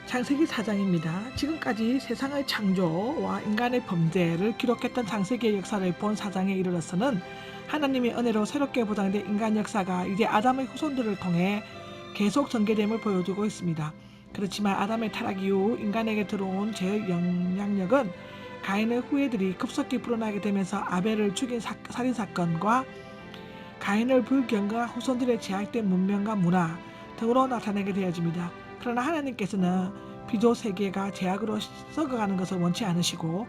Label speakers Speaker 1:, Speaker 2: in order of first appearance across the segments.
Speaker 1: 창세기 4장입니다. 지금까지 세상의 창조와 인간의 범죄를 기록했던 창세기의 역사를 본 4장에 이르러서는 하나님의 은혜로 새롭게 보장된 인간 역사가 이제 아담의 후손들을 통해 계속 전개됨을 보여주고 있습니다. 그렇지만 아담의 타락 이후 인간에게 들어온 죄의 영향력은 가인의 후예들이 급속히 불어나게 되면서 아벨을 죽인 살인사건과 가인을 불경거한 후손들의 제약된 문명과 문화 등으로 나타나게 되어집니다. 그러나 하나님께서는 피조 세계가 제약으로 썩어가는 것을 원치 않으시고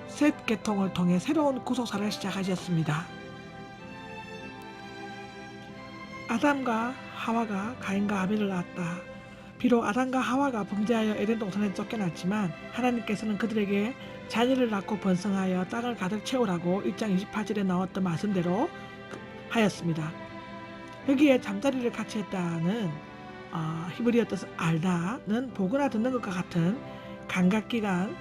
Speaker 1: 셋 계통을 통해 새로운 구속사를 시작하셨습니다. 아담과 하와가 가인과 아벨을 낳았다. 비록 아담과 하와가 범죄하여 에덴 동산에 쫓겨났지만 하나님께서는 그들에게 자녀를 낳고 번성하여 땅을 가득 채우라고 1장 28절에 나왔던 말씀대로 하였습니다. 여기에 잠자리를 같이 했다는 히브리어 뜻 알다는 보거나 듣는 것과 같은 감각기관이나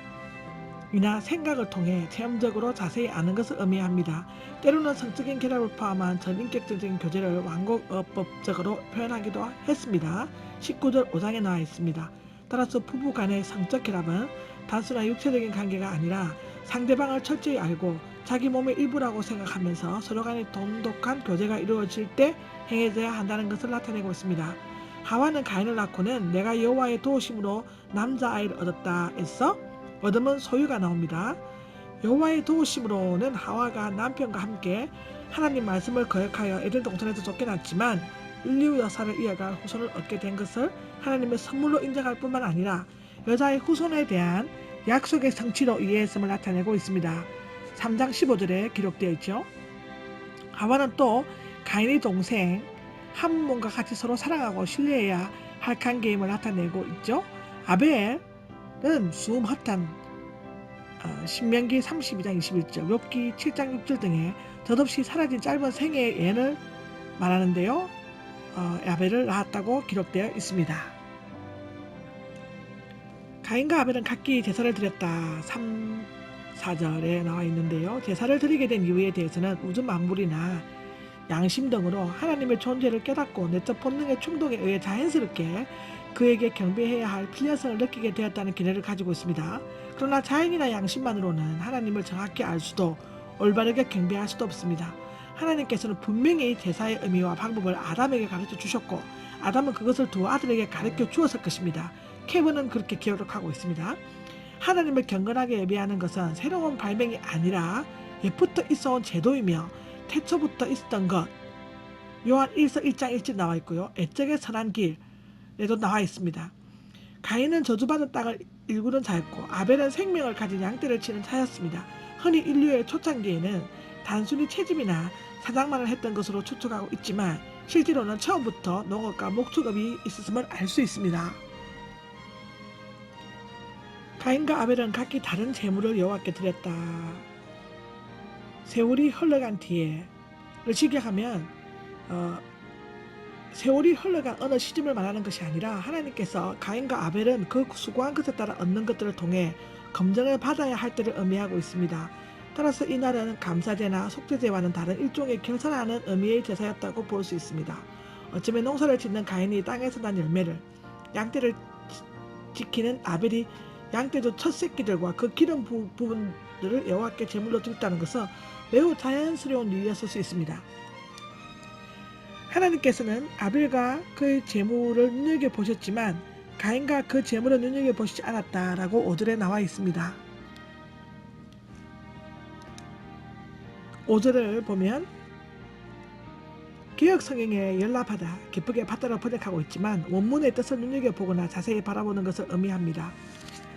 Speaker 1: 생각을 통해 체험적으로 자세히 아는 것을 의미합니다. 때로는 성적인 결합을 포함한 전인격적인 교제를 완곡어법적으로 표현하기도 했습니다. 19절 5장에 나와 있습니다. 따라서 부부 간의 성적 결합은 단순한 육체적인 관계가 아니라 상대방을 철저히 알고 자기 몸의 일부라고 생각하면서 서로 간의 돈독한 교제가 이루어질 때 행해져야 한다는 것을 나타내고 있습니다. 하와는 가인을 낳고는 내가 여호와의 도우심으로 남자아이를 얻었다 해서 얻음은 소유가 나옵니다. 여호와의 도우심으로는 하와가 남편과 함께 하나님 말씀을 거역하여 에덴 동산에서 쫓겨났지만 인류 역사를 이어갈 후손을 얻게 된 것을 하나님의 선물로 인정할 뿐만 아니라 여자의 후손에 대한 약속의 성취로 이해했음을 나타내고 있습니다. 3장 15절에 기록되어 있죠. 하와는 또 가인의 동생 함몬과 같이 서로 사랑하고 신뢰해야 할 관계임을 나타내고 있죠. 아벨은 수음허탄 신명기 32장 21절, 욥기 7장 6절 등에 덧없이 사라진 짧은 생애의 예를 말하는데요. 아벨을 낳았다고 기록되어 있습니다. 가인과 아벨은 각기 제사를 드렸다. 3, 4절에 나와 있는데요. 제사를 드리게 된 이유에 대해서는 우주 만물이나 양심 등으로 하나님의 존재를 깨닫고 내적 본능의 충동에 의해 자연스럽게 그에게 경배해야 할 필요성을 느끼게 되었다는 기대를 가지고 있습니다. 그러나 자연이나 양심만으로는 하나님을 정확히 알 수도 올바르게 경배할 수도 없습니다. 하나님께서는 분명히 제사의 의미와 방법을 아담에게 가르쳐 주셨고 아담은 그것을 두 아들에게 가르쳐 주었을 것입니다. 케브는 그렇게 기록하고 있습니다. 하나님을 경건하게 예배하는 것은 새로운 발명이 아니라 옛부터 있어온 제도이며 태초부터 있었던 것. 요한 1서 1장 1절 나와 있고요. 애적의 선한 길에도 나와 있습니다. 가인은 저주받은 땅을 일구는 자였고 아벨은 생명을 가진 양떼를 치는 자였습니다. 흔히 인류의 초창기에는 단순히 채집이나 사냥만을 했던 것으로 추측하고 있지만 실제로는 처음부터 농업과 목축업이 있었음을 알 수 있습니다. 가인과 아벨은 각기 다른 제물을 여호와께 드렸다. 세월이 흘러간 뒤에를 직역하면 세월이 흘러간 어느 시점을 말하는 것이 아니라 하나님께서 가인과 아벨은 그 수고한 것에 따라 얻는 것들을 통해 검증을 받아야 할 때를 의미하고 있습니다. 따라서 이 날은 감사제나 속죄제와는 다른 일종의 결산하는 의미의 제사였다고 볼 수 있습니다. 어쩌면 농사를 짓는 가인이 땅에서 난 열매를, 양떼를 지키는 아벨이 양떼도 첫 새끼들과 그 기름 부분들을 여호와께 제물로 드렸다는 것은 매우 자연스러운 일이었을 수 있습니다. 하나님께서는 아벨과 그의 제물을 눈여겨보셨지만 가인과 그 제물을 눈여겨보시지 않았다라고 5절에 나와 있습니다. 5절을 보면 개역성경에 연락하다 기쁘게 받다로 번역하고 있지만 원문의 뜻을 눈여겨보거나 자세히 바라보는 것을 의미합니다.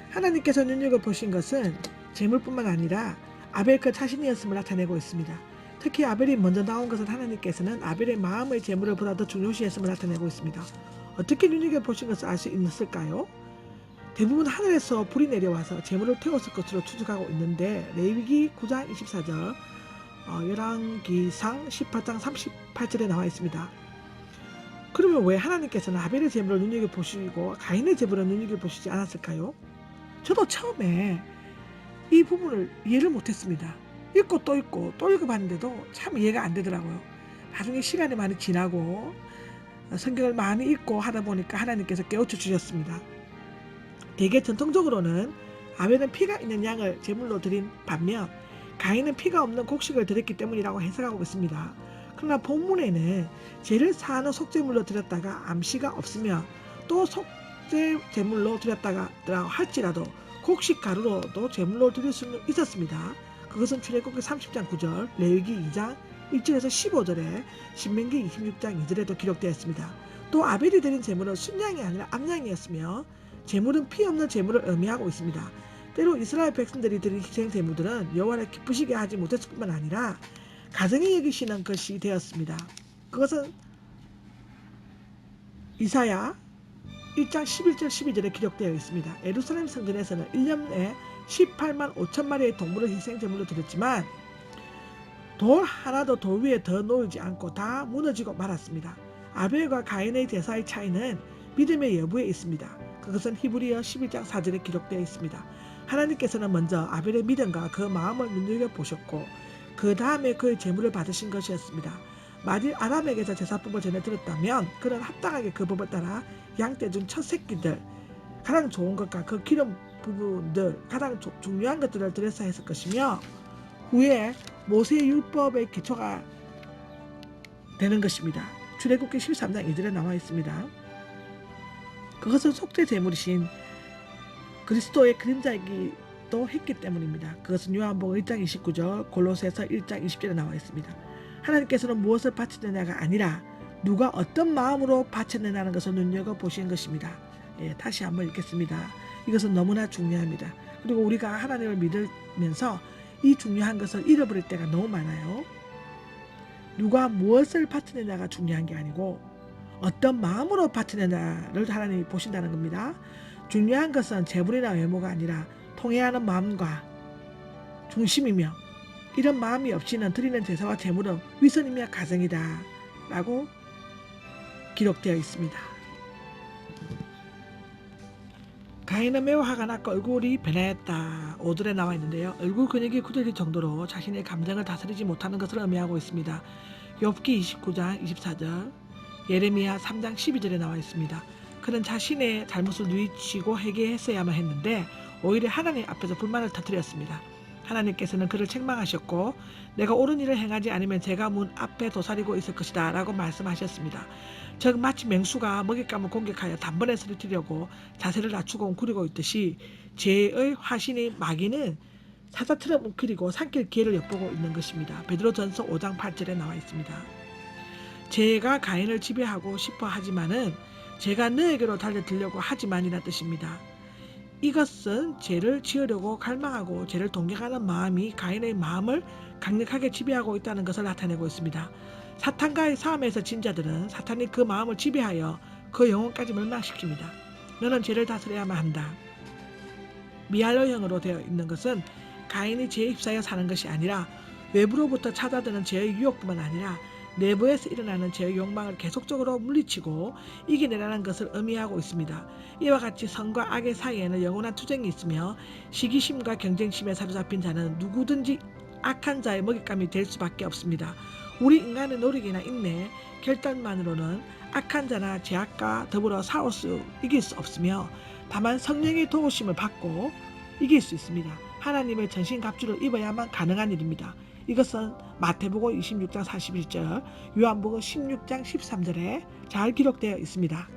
Speaker 1: 하나님께서 눈여겨보신 것은 제물뿐만 아니라 아벨 그 자신이었음을 나타내고 있습니다. 특히 아벨이 먼저 나온 것은 하나님께서는 아벨의 마음의 제물을 보다 더 중요시했음을 나타내고 있습니다. 어떻게 눈여겨보신 것을 알 수 있을까요? 대부분 하늘에서 불이 내려와서 제물을 태웠을 것으로 추측하고 있는데 레위기 9장 24절, 열왕기상 18장 38절에 나와 있습니다. 그러면 왜 하나님께서는 아벨의 제물을 눈여겨보시고 가인의 제물을 눈여겨보시지 않았을까요? 저도 처음에 이 부분을 이해를 못했습니다. 읽고 또 읽고 또 읽어봤는데도 참 이해가 안 되더라고요. 나중에 시간이 많이 지나고 성경을 많이 읽고 하다 보니까 하나님께서 깨우쳐 주셨습니다. 대개 전통적으로는 아벨은 피가 있는 양을 제물로 드린 반면 가인은 피가 없는 곡식을 드렸기 때문이라고 해석하고 있습니다. 그러나 본문에는 죄를 사하는 속죄물로 드렸다가 암시가 없으며 또 속죄 제물로 드렸다가 할지라도 곡식 가루로도 제물로 드릴 수는 있었습니다. 그것은 출애굽기 30장 9절, 레위기 2장 1절에서 15절에 신명기 26장 2절에도 기록되어 있습니다. 또 아벨이 드린 제물은 순양이 아니라 암양이었으며 제물은 피 없는 제물을 의미하고 있습니다. 때로 이스라엘 백성들이 드린 희생 제물들은 여호와를 기쁘시게 하지 못했을 뿐만 아니라 가증히 여기시는 것이 되었습니다. 그것은 이사야 1장 11절 12절에 기록되어 있습니다. 예루살렘 성전에서는 1년에 18만 5천 마리의 동물을 희생 제물로 드렸지만 돌 하나도 돌 위에 더 놓이지 않고 다 무너지고 말았습니다. 아벨과 가인의 제사의 차이는 믿음의 여부에 있습니다. 그것은 히브리어 11장 4절에 기록되어 있습니다. 하나님께서는 먼저 아벨의 믿음과 그 마음을 눈여겨보셨고 그 다음에 그의 제물을 받으신 것이었습니다. 만일 아람에게서 제사법을 전해 들었다면 그는 합당하게 그 법을 따라 양떼 중 첫 새끼들, 가장 좋은 것과 그 기름 부분들, 가장 중요한 것들을 드렸어야 했을 것이며 후에 모세의 율법의 기초가 되는 것입니다. 출애굽기 13장 2절에 나와 있습니다. 그것은 속죄 제물이신 그리스도의 그림자이기도 했기 때문입니다. 그것은 요한복음 1장 29절, 골로새서 1장 20절에 나와 있습니다. 하나님께서는 무엇을 바쳤느냐가 아니라 누가 어떤 마음으로 바쳤느냐는 것을 눈여겨보신 것입니다. 다시 한번 읽겠습니다. 이것은 너무나 중요합니다. 그리고 우리가 하나님을 믿으면서 이 중요한 것을 잃어버릴 때가 너무 많아요. 누가 무엇을 바치느냐가 중요한 게 아니고 어떤 마음으로 바치느냐를 하나님이 보신다는 겁니다. 중요한 것은 재물이나 외모가 아니라 통회하는 마음과 중심이며 이런 마음이 없이는 드리는 제사와 제물은 위선이며 가증이다 라고 기록되어 있습니다. 가인은 매우 화가 났고 얼굴이 변했다. 5절에 나와 있는데요. 얼굴 근육이 굳어질 정도로 자신의 감정을 다스리지 못하는 것을 의미하고 있습니다. 욥기 29장 24절, 예레미야 3장 12절에 나와 있습니다. 그는 자신의 잘못을 뉘우치고 회개했어야만 했는데 오히려 하나님 앞에서 불만을 터뜨렸습니다. 하나님께서는 그를 책망하셨고 내가 옳은 일을 행하지 않으면 제가 문 앞에 도사리고 있을 것이다 라고 말씀하셨습니다. 즉 마치 맹수가 먹잇감을 공격하여 단번에 쓰러뜨리려고 자세를 낮추고 웅크리고 있듯이 죄의 화신이 마귀는 사자처럼 웅크리고 삼킬 기회를 엿보고 있는 것입니다. 베드로전서 5장 8절에 나와 있습니다. 죄가 가인을 지배하고 싶어 하지만은 죄가 너에게로 달려들려고 하지만이라는 뜻입니다. 이것은 죄를 지으려고 갈망하고 죄를 동경하는 마음이 가인의 마음을 강력하게 지배하고 있다는 것을 나타내고 있습니다. 사탄과의 싸움에서 진 자들은 사탄이 그 마음을 지배하여 그 영혼까지 멸망시킵니다. 너는 죄를 다스려야만 한다. 미알로형으로 되어 있는 것은 가인이 죄에 휩싸여 사는 것이 아니라 외부로부터 찾아드는 죄의 유혹뿐만 아니라 내부에서 일어나는 죄의 욕망을 계속적으로 물리치고 이겨내라는 것을 의미하고 있습니다. 이와 같이 선과 악의 사이에는 영원한 투쟁이 있으며 시기심과 경쟁심에 사로잡힌 자는 누구든지 악한 자의 먹잇감이 될 수밖에 없습니다. 우리 인간의 노력이나 인내, 결단만으로는 악한 자나 죄악과 더불어 이길 수 없으며 다만 성령의 도우심을 받고 이길 수 있습니다. 하나님의 전신갑주를 입어야만 가능한 일입니다. 이것은 마태복음 26장 41절, 요한복음 16장 13절에 잘 기록되어 있습니다.